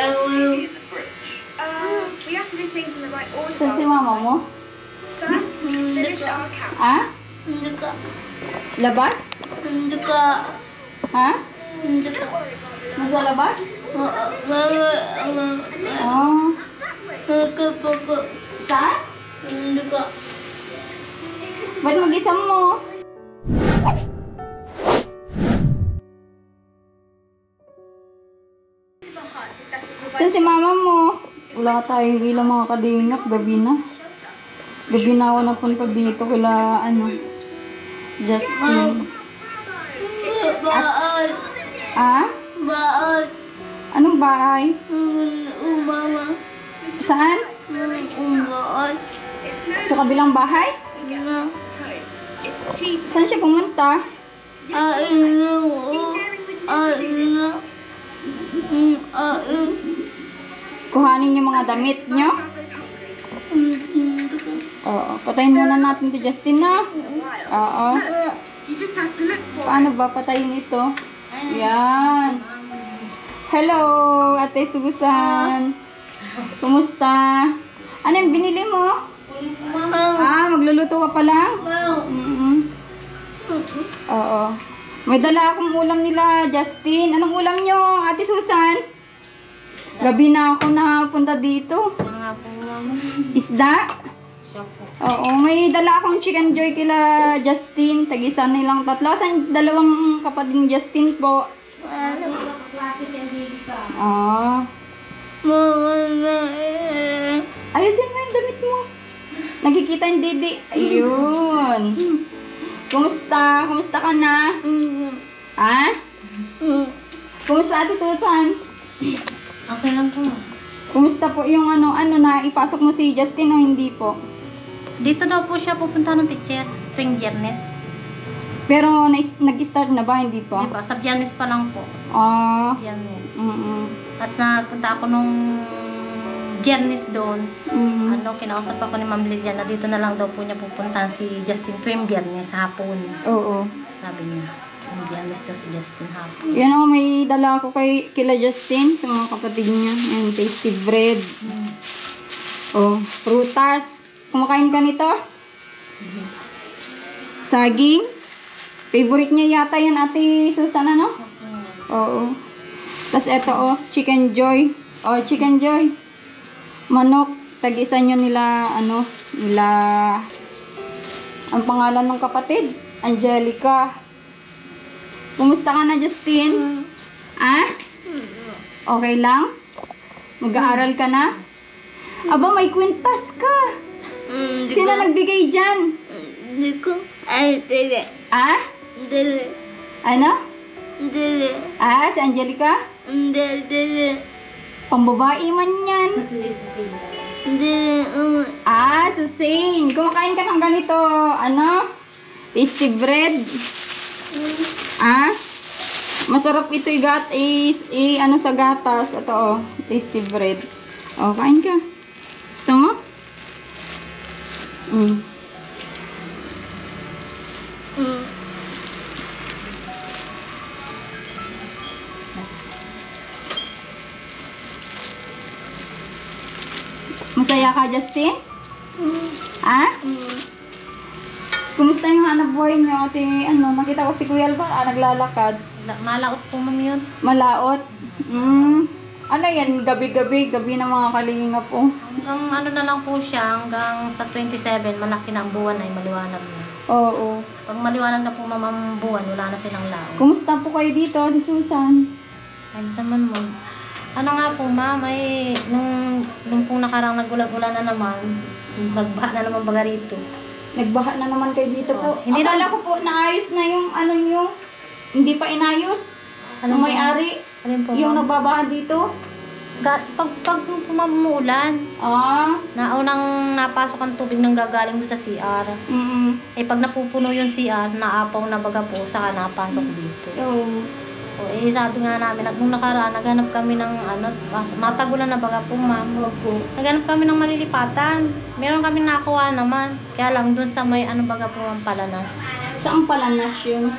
We have to do things in the right order. Saan si mama mo? First, finish our account. Ah? Labas? Ha? Nasa labas? Oh. Saan? Ba't mag-isa mo? Saan si mama mo? Wala tayong ilang mga kalingap. Gabi na. Gabi na ako napunta dito kila Justin. Ah? Anong bahay? Saan? Sa kabilang bahay? Saan siya pumunta? Kuhanin yung mga damit nyo? Oo. Patayin muna natin to Justin na. Oo. Paano ba patayin ito? Yan. Hello, Ate Susan. Kumusta? Ano yung binili mo? Magluluto ka pa lang? Oo. May dala akong ulam nila, Justin. Anong ulam nyo, Ate Susan? Gabi na ako napunta dito. Isda? Oo, may dala akong chicken joy kila Justin. Tag-isa nilang tatlo. Saan dalawang kapatid ni Justin po? Ayusin mo yung damit mo. Nakikita yung didi. Ayun. Kumusta? Kumusta ka na? Kumusta, Ate Susan? Okay lang po. Kumusta po yung na ipasok mo si Justin o hindi po? Dito daw po siya pupunta ng teacher tuwing Biyernes. Pero nag-start na ba? Hindi pa? Diba? Sa Biyernes pa lang po. Biyernes. At napunta ako nung Biyernes doon. Kinausap ako ni Ma'am Lilian na dito na lang daw po niya pupuntahan si Justin tuwing Biyernes hapon. Oo. Sabi niya. Biyernes daw si Justin hapon. Yan o, may dala ako kila Justin sa mga kapatid niya. Ayan, tasty bread. Prutas. Kumakain ka nito? Saging. Favorite niya yata yan, Ate Susan, ano? Oo. Tapos eto, chicken joy. Chicken joy. Manok. Tag-isa nyo nila, ang pangalan ng kapatid? Angelica. Kumusta ka na, Justin? Okay lang? Mag-aaral ka na? Aba, may kwintas ka. Sino nagbigay dyan? Hindi ko. Dili. Dili. Ano? Dili. Si Angelica? Dili. Pambabae man yan. Dili. Susin. Kumakain ka ng ganito. Tasty bread. Masarap ito sa gatas. Ito tasty bread. Kain ka. Gusto mo? Masaya ka, Justin? Kumusta yung hanap buhay niyo? Nakita ko si Kuya Alvar, naglalakad. Malaot po, ma'am, yun. Malaot? Ano yan? Gabi ng mga kalingap po. Hanggang na lang po siya, hanggang sa 27, malaki na ang buwan ay maliwanag na. Oo. Pag maliwanag na po, ma'am, ang buwan, wala na silang laot. Kumusta po kayo dito, Ate Susan? Ayos naman mo. Nga po, ma'am, ay nung pong nakarang naggulag-ulan na naman, nagbaha na naman baga rito. Nagbaha na naman kayo dito po. Hindi Akala ko po naayos na yung hindi pa inayos. Ang may-ari. Alin po, Yung ma'am? nagbabahan dito. Pag umuulan, naunang napasok ang tubig nang gagaling doon sa CR. Pag napupuno yung CR, naapaw na baga po, saka napasok dito. Sabi nga namin, nung nakaraan, naghanap kami ng matagulan na baga po, ma'am. Naghanap kami ng malilipatan. Meron kami nakuha naman. Kaya lang doon sa may baga po ang Palanas. Saan Palanas yun?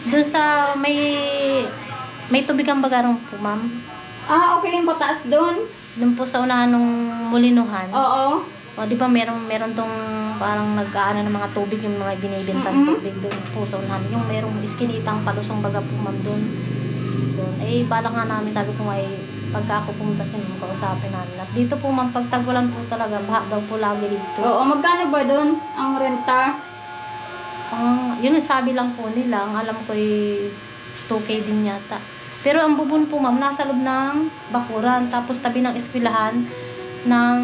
Doon sa may tubig ang baga ron po, ma'am. Ah, okay, yung pataas doon. Doon po sa unahan ng Mulinuhan. Oo. O, di ba meron tong parang nag-aano ng mga tubig, yung mga binibintang tubig doon po sa unahan. Yung merong iskinitang palusong baga po ma'am doon. Eh, bala nga namin, sabi ko ay pagka ako pumunta sa inyo, kausapin namin. At dito po ma'am, pagtagulan po talaga, baha daw po lagi dito. Oo, magkano ba doon ang renta? Yun ang sabi lang po nila, ang alam ko ay 2K din yata. Pero ang bubon po ma'am, nasa loob ng bakuran, tapos tabi ng eskwelahan ng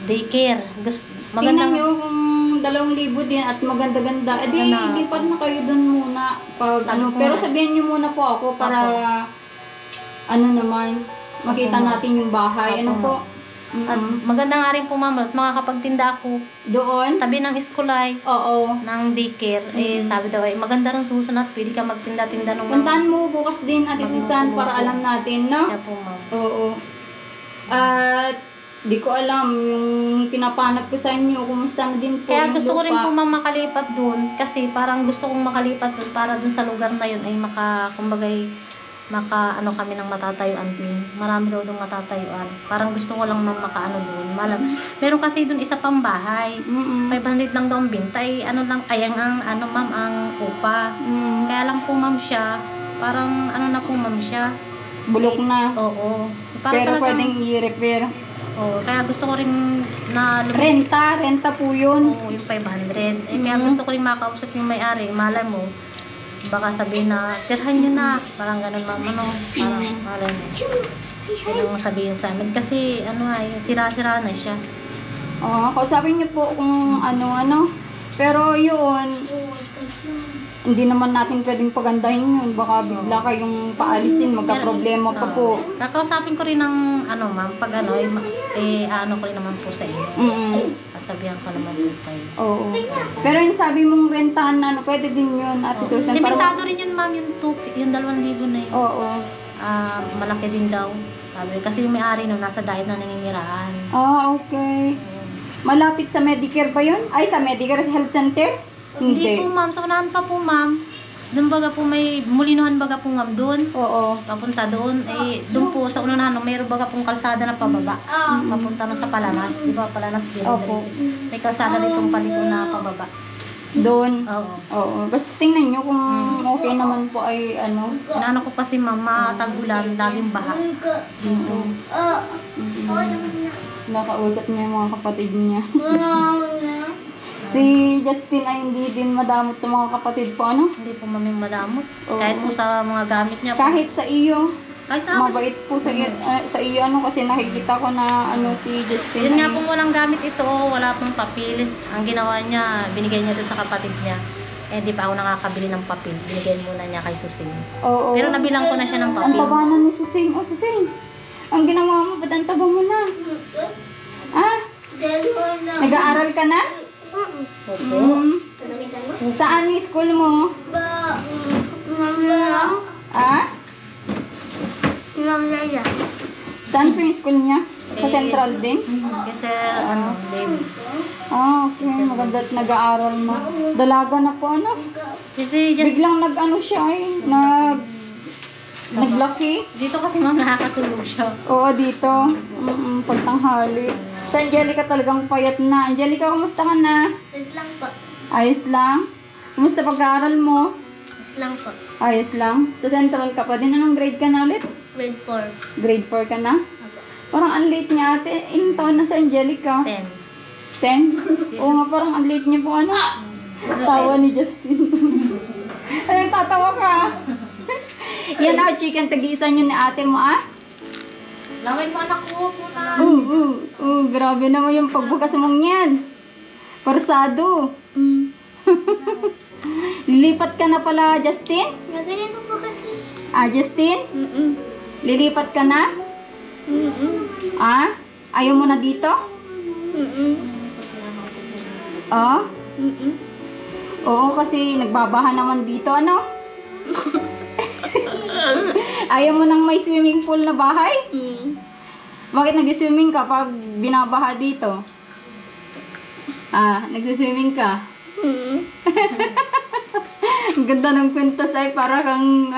daycare. Tingnan nyo kung 2,000 din at maganda-ganda. Eh di, lipat na kayo doon muna. Pero sabihin nyo muna po ako para makita natin yung bahay. Ano po? At maganda nga rin po ma'am, at makakapagtinda ako doon? tabi ng eskulay. Oo. Ng daycare. Eh, sabi daw ay maganda rin Susan at pwede ka magtinda-tinda ng puntahan mo bukas din, Ate Susan, para alam natin, no? Kaya po ma'am. Oo. At di ko alam yung pinapanap ko sa inyo, kumusta na din po Kaya yung gusto ko rin lupa. po ma'am makalipat doon kasi parang gusto kong makalipat doon para doon sa lugar na yun ay kami ng matatayuan din. Marami daw doon matatayuan. Parang gusto ko lang makaano doon. Meron kasi doon isa pang bahay. 500 lang daw ang binta. Ma'am, ang upa. Kaya lang po ma'am siya, parang na po ma'am siya. Bulok na. Oo. Pero pwedeng i-repair. Oo, kaya gusto ko rin na Renta po yun. Oo, yung 500. Kaya gusto ko rin makausap yung may-ari. Malay mo, baka sabihin na, tirhan nyo na. Parang ganun ma'am, parang malay mo. Yan ang sabihin sa amin. Kasi, sira-sira na siya. Oo, kausapin niyo po kung ano-ano. Pero yun, hindi naman natin pwedeng pagandahin yun. Baka bigla kayong paalisin, magka-problema pa po. Kakausapin ko rin ng, ma'am, pag ko rin naman po sa inyo. Sabihan ko naman po kayo. Oo. Pero yung sabi mong rentahan na, pwede din yun, Ate Susan. Simentado rin yun, ma'am, yung 2,000 na yun. Oo. Malaki din daw. Sabi, kasi yung may-ari nun, nasa diet na nanginirahan. Ah, okay. Malapit sa Medicare ba yun? Ay, sa Medicare Health Center? Hindi po, ma'am. Sa unahan pa po, ma'am. Doon baga po may Mulinuhan baga po, ma'am, doon. Oo. Papunta doon. Doon po sa unahan, mayroon baga pong kalsada na pababa. Papunta na sa Palanas. Di ba, Palanas din. Opo. May kalsada ditong paliko na pababa. Doon? Oo. Oo. Basta tingnan nyo kung okay naman po ay Inaano ko kasi, ma'am, matag-ulan, laging baha. Dito. Nakausap niya yung mga kapatid niya. Si Justin ay hindi din madamot sa mga kapatid po, Hindi po ma'am yung madamot. Oo. Kahit po sa mga gamit niya po. Kahit sa iyo. Kahit sa akin. Mabait po sa iyo, kasi nakikita ko na si Justin. Yun nga po walang gamit ito, wala pong papel. Ang ginawa niya, binigay niya doon sa kapatid niya. Di pa ako nakakabili ng papel. Binigay muna niya kay Susing. Oo. Pero nabilang ko na siya ng Ang papel. taba na ni Susing. Oh, Susing. Ang ginawa mo, ba't ang taba mo na? Nag-aaral ka na? Opo. Saan yung school mo? Saan po yung school niya? Sa Central din? Kasi, baby. Okay. Maganda at nag-aaral na. Dalaga na po, Kasi, Biglang siya naglaki. dito kasi ma'am nakakatulog siya. Oo, dito. Pagtanghali. Sa Angelica talagang payat na. Angelica, kumusta ka na? Ayos lang po. Ayos lang? Kumusta pag-aaral mo? Ayos lang po. Ayos lang? Sa Central ka pa din. Anong grade ka na ulit? Grade 4. Grade 4 ka na? Parang ang late niya ate. Ilang taon na sa Angelica? 10. 10? Oo nga, parang ang late niya po. Tawa ni Justin. Ay, tatawa ka. Yan chicken. Tag-iisa niyo ni ate mo Laway mo anak ko po na. Grabe naman yung pagbukas mong yan. Parsado. Lilipat ka na pala, Justin? Ganyan po kasi. Justin? Lilipat ka na? Ayaw mo na dito? Oo, kasi nagbabaha naman dito, Ayaw mo nang may swimming pool na bahay? Bakit nag-swimming ka pag binabaha dito? Nag-swimming ka? Ang ganda ng kwento ay para kang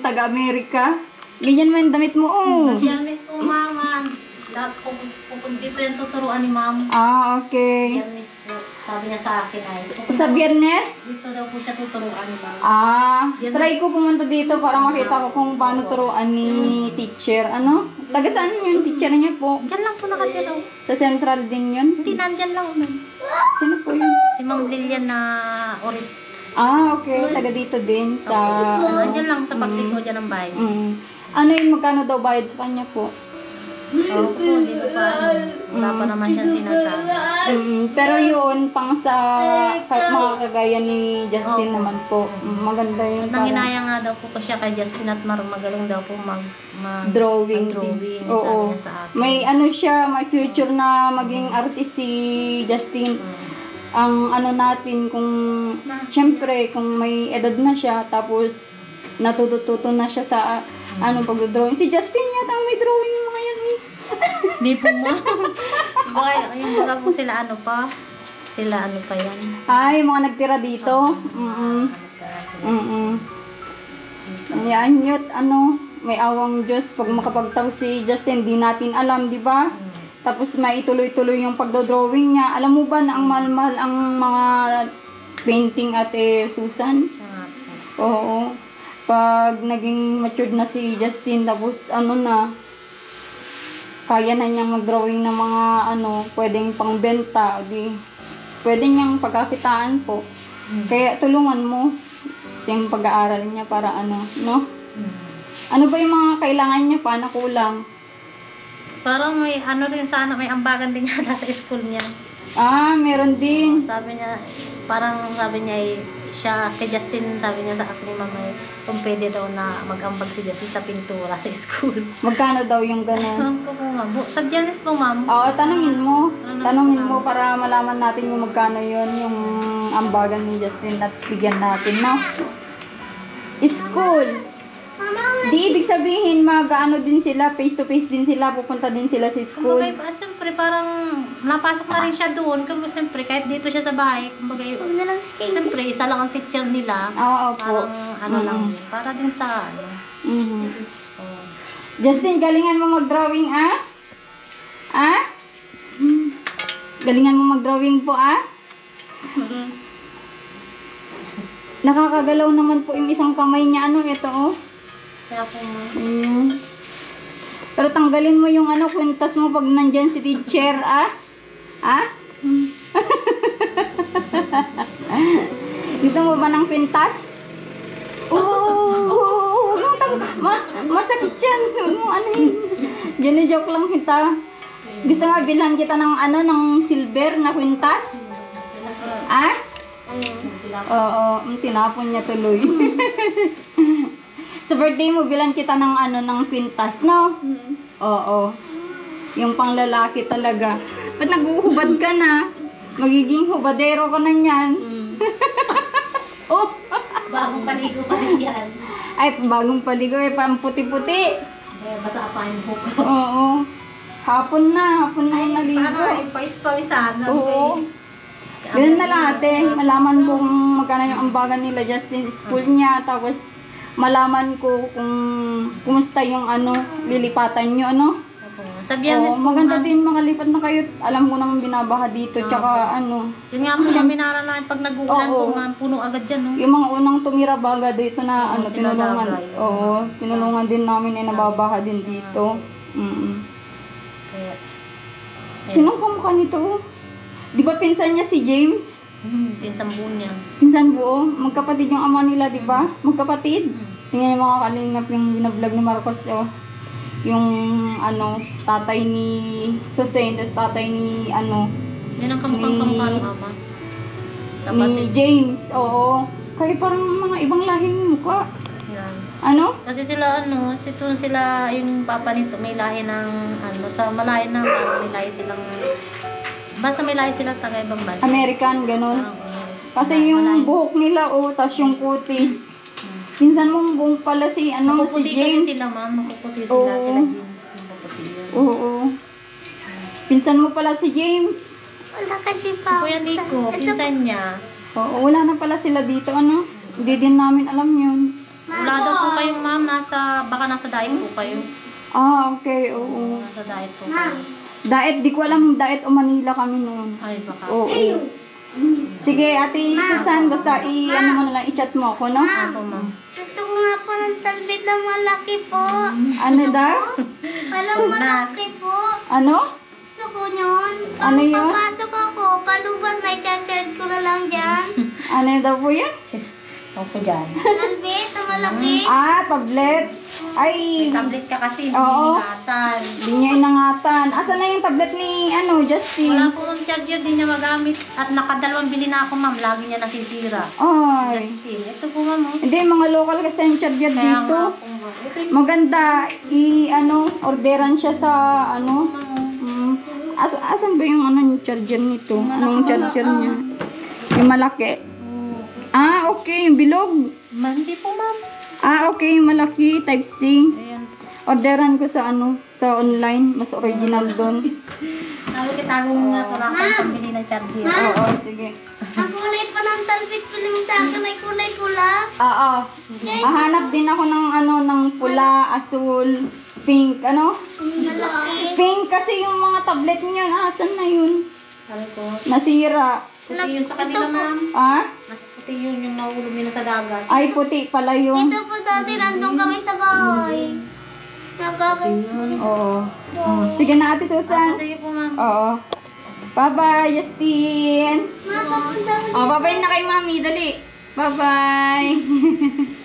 taga-Amerika. Ganyan mo yung damit mo, oh. Biyernes po, mama. Pupag dito yung tuturuan ni ma'am. Ah, okay. Biyernes po. Sabi niya sa akin ay. Sa Biyernes? Dito daw po siya tuturuan ni ma'am. Ah, try ko pumunta dito para makita ko kung paano turuan ni teacher. Ano? Taga saan yung teacher niya po? Diyan lang po nakatira. Sa Central din yun? Hindi, nandyan lang. Ma'am. Sino po yun? Si Ma'am Lilian na orit. Ah, okay. Taga dito din sa... Nandyan lang sa pagliko dyan ng bahay. Ano yung magkano daw bayad sa kanya po? Oo po, hindi ko pa. Wala pa naman siya sinasabi. Pero yun, pang sa mga kagaya ni Justin naman po. Maganda yun. Nanginaya nga daw po siya kay Justin at magaling daw po Drawing. drawing. Oo. Sabi niya sa akin. May ano siya, may future na maging artist si Justin. Ang ano natin kung syempre kung may edad na siya tapos natututo na siya sa pagdodrawing. Si Justin yata may drawing mga yan. Hindi po mo. Yung mga po sila pa. Sila pa yan. Ay, mga nagtira dito. Yan yun, may awang Diyos. Pag makapagtaw si Justin, di natin alam, di ba? Tapos maituloy-tuloy yung pagdodrawing niya. Alam mo ba na ang mahal-mahal ang mga painting Ate Susan? Oo. Pag naging matured na si Justin, tapos kaya na niyang mag-drawing ng mga pwedeng pangbenta, o di pwede niyang pagkakitaan po. Kaya tulungan mo yung pag-aaral niya para no? Ano ba yung mga kailangan niya pa na kulang? Parang may rin sana, may ambagan din yata sa school niya. Ah, meron din. Sabi niya, siya, kay Justin, sabi niya sa akin ni mama, kung pwede daw na mag-ambag si Justin sa pintura sa school. Magkano daw yung gano'n? Ewan ko po nga. Sa Biyernes po, ma'am. Oo, tanungin mo. Tanungin mo para malaman natin yung magkano yun, yung ambagan ni Justin at bigyan natin, no? School. Di ibig sabihin din sila, face to face din sila, pupunta din sila sa school. Kumbaga, siyempre parang napasok na rin siya doon. Kumbaga, siyempre, kahit dito siya sa bahay, kumbaga, siyempre, isa lang ang teacher nila. Oo po. Parang lang, para din sa Justin, galingan mo mag-drawing, Galingan mo mag-drawing po, Nakakagalaw naman po yung isang kamay niya. Ito, oh. Kaya po, ma'am. Pero tanggalin mo yung kwintas mo pag nandyan si teacher, Gusto mo ba ng kwintas? Masakit yan. Joke lang kita. Gusto mo bilhan kita ng silver na kwintas? Oo, tinapon niya tuloy. Sa birthday mo, bilan kita ng kwintas, no? Oo. Yung panglalaki talaga. Ba't naghuhubad ka na? Magiging hubadero ka na yan. Oh. Bagong paligo pa rin yan. Ay, bagong paligo. Pang puti-puti. Basa pa yung buko. Oo. Hapon na yung naligo. Parang pawisan. Oo. Ganun na lang ate. Malaman ko kung magkano yung ambagan nila Justin school niya. Tapos malaman ko kung kumusta yung lilipatan nyo, Sa Biyernes po, maganda din makalipat na kayo. Alam ko naman binabaha dito, tsaka Yun nga po siya binara namin pag nag-uulan po, ma'am, puno agad dyan, no? Yung mga unang tumira baga dito na tinulungan. Sinadagay. Oo, tinulungan din namin nababaha din dito. Kaya, Sinong kamukha nito? Di ba pinsan niya si James? pinsan po niya. Pinsan buo, magkapatid yung ama nila, di ba? Magkapatid. Tingnan yung mga kalingap yung binablog ni Marcos, yung tatay ni Susain, tapos tatay ni Yan ang kamukha ng ama. ni James, oo. Kaya parang mga ibang lahing mukha. Yan. Kasi sila sila yung papa nito may lahi ng sa malayo na may lahi silang basta may lahi sila taga ibang bansa. American, ganun. Kasi yung buhok nila, tapos yung kutis. Pinsan mo buong pala si si James. Kasi sila, ma'am. Mapuputi sila. Sila James. Mapuputi yun. Oo. Pinsan mo pala si James. Wala kasi pa. Kuya Nico, pinsan niya. Oo, wala na pala sila dito, Hindi din namin alam yun. Ma, Wala daw po kayong ma'am, baka nasa diet po kayo. Ah, okay, oo. Nasa diet po kayo. Diet, di ko alam diet o Manila kami noon. Ay, baka. Oo. Sige, Ate Susan, basta ano mo na lang, i-chat mo ako, no? Ako, ma'am. Gusto ko nga po ng talbit na malaki po. Ano daw? Walang malaki po. Ano? Gusto ko yun. Ano Pag yun? papasok ako, paluban na i-charge ko na lang dyan. Ano daw po yan? Ako dyan. Talbit na malaki. Ah, tablet. Ay, Tablet ka kasi, hindi Oo. ingatan. di niya inangatan. Asan na yung tablet ni, Justin? Wala po ma'am charger, di niya magamit. At nakadalawang bili na ako ma'am, lagi niya nasisira. Ay. Justin, ito po ma'am. Oh. Hindi, mga local kasi yung charger Kaya dito. nga po, ma'am. Ito yung Maganda, orderan siya sa, ma'am. Oh. asan ba yung yung charger nito? Anong charger niya? Yung malaki. Ah, okay, yung bilog. Hindi po ma'am. Ah, okay, yung malaki, type C. Ayan. Orderan ko sa sa online, mas original doon. Tawag kita mo nga, wala kang pambili ng charger. Oo, sige. Ang kulay pa ng talbit ko lang sa akin ay kulay pula. Oo. Hahanap din ako ng ng pula, asul, pink, Malaki. Pink kasi yung mga tablet niyo, asan na yun? Sabi ko, Nasira. puti yun sa kanila ma'am. Ah? Mas puti yun yung nahulog nila sa dagat. Ay, puti pala yung. Dito po dati nandun kami sa bahay. Nagkakit. Oo. Sige na, Ate Susan. Sige po ma'am. Oo. Bye-bye, Justin. Mapapunta ko Oh, bye-bye na kay Mami. Dali. Bye-bye.